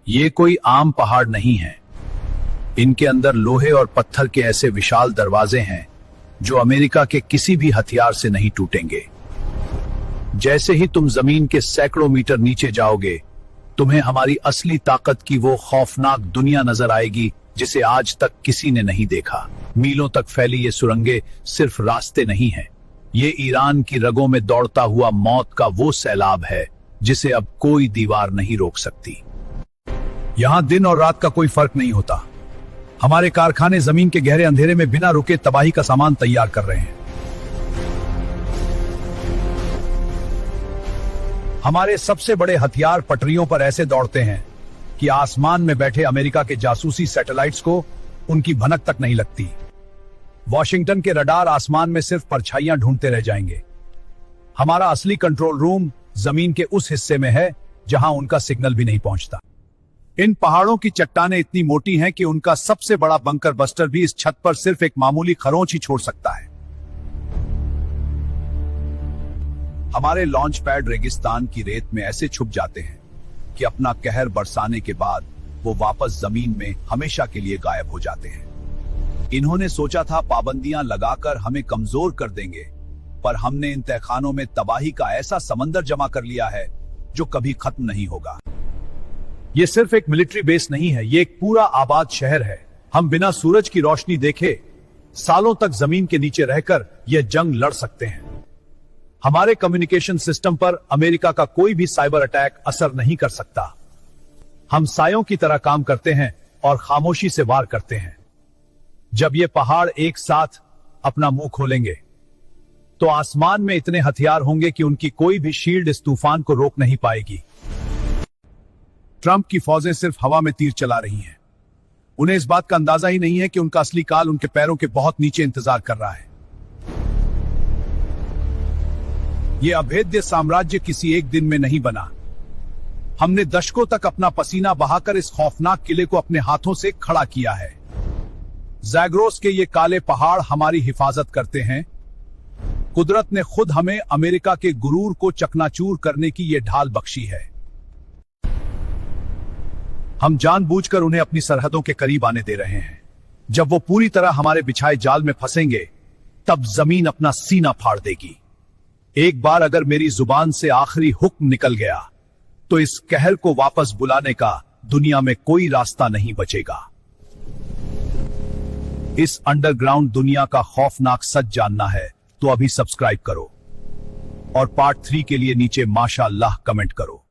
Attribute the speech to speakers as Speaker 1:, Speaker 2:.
Speaker 1: ये कोई आम पहाड़ नहीं है। इनके अंदर लोहे और पत्थर के ऐसे विशाल दरवाजे हैं जो अमेरिका के किसी भी हथियार से नहीं टूटेंगे। जैसे ही तुम जमीन के सैकड़ों मीटर नीचे जाओगे, तुम्हें हमारी असली ताकत की वो खौफनाक दुनिया नजर आएगी जिसे आज तक किसी ने नहीं देखा। मीलों तक फैली ये सुरंगें सिर्फ रास्ते नहीं हैं, ये ईरान की रगों में दौड़ता हुआ मौत का वो सैलाब है जिसे अब कोई दीवार नहीं रोक सकती। यहां दिन और रात का कोई फर्क नहीं होता। हमारे कारखाने जमीन के गहरे अंधेरे में बिना रुके तबाही का सामान तैयार कर रहे हैं। हमारे सबसे बड़े हथियार पटरियों पर ऐसे दौड़ते हैं कि आसमान में बैठे अमेरिका के जासूसी सैटेलाइट्स को उनकी भनक तक नहीं लगती। वॉशिंगटन के रडार आसमान में सिर्फ परछाइयां ढूंढते रह जाएंगे। हमारा असली कंट्रोल रूम जमीन के उस हिस्से में है जहां उनका सिग्नल भी नहीं पहुंचता। इन पहाड़ों की चट्टानें इतनी मोटी हैं कि उनका सबसे बड़ा बंकर बस्टर भी इस छत पर सिर्फ एक मामूली खरोंच ही छोड़ सकता है। हमारे लॉन्च पैड रेगिस्तान की रेत में ऐसे छुप जाते हैं कि अपना कहर बरसाने के बाद वो वापस जमीन में हमेशा के लिए गायब हो जाते हैं। इन्होंने सोचा था पाबंदियां लगाकर हमें कमजोर कर देंगे, पर हमने इन तहखानों में तबाही का ऐसा समंदर जमा कर लिया है जो कभी खत्म नहीं होगा। ये सिर्फ एक मिलिट्री बेस नहीं है, ये एक पूरा आबाद शहर है। हम बिना सूरज की रोशनी देखे सालों तक जमीन के नीचे रहकर यह जंग लड़ सकते हैं। हमारे कम्युनिकेशन सिस्टम पर अमेरिका का कोई भी साइबर अटैक असर नहीं कर सकता। हम सायों की तरह काम करते हैं और खामोशी से वार करते हैं। जब ये पहाड़ एक साथ अपना मुंह खोलेंगे तो आसमान में इतने हथियार होंगे कि उनकी कोई भी शील्ड इस तूफान को रोक नहीं पाएगी। ट्रंप की फौजें सिर्फ हवा में तीर चला रही हैं। उन्हें इस बात का अंदाजा ही नहीं है कि उनका असली काल उनके पैरों के बहुत नीचे इंतजार कर रहा है। यह अभेद्य साम्राज्य किसी एक दिन में नहीं बना। हमने दशकों तक अपना पसीना बहाकर इस खौफनाक किले को अपने हाथों से खड़ा किया है। ज़ैग्रोस के ये काले पहाड़ हमारी हिफाजत करते हैं। कुदरत ने खुद हमें अमेरिका के गुरूर को चकनाचूर करने की ये ढाल बख्शी है। हम जानबूझकर उन्हें अपनी सरहदों के करीब आने दे रहे हैं। जब वो पूरी तरह हमारे बिछाए जाल में फंसेंगे, तब जमीन अपना सीना फाड़ देगी। एक बार अगर मेरी जुबान से आखिरी हुक्म निकल गया तो इस कहर को वापस बुलाने का दुनिया में कोई रास्ता नहीं बचेगा। इस अंडरग्राउंड दुनिया का खौफनाक सच जानना है तो अभी सब्सक्राइब करो और पार्ट 3 के लिए नीचे माशाअल्लाह कमेंट करो।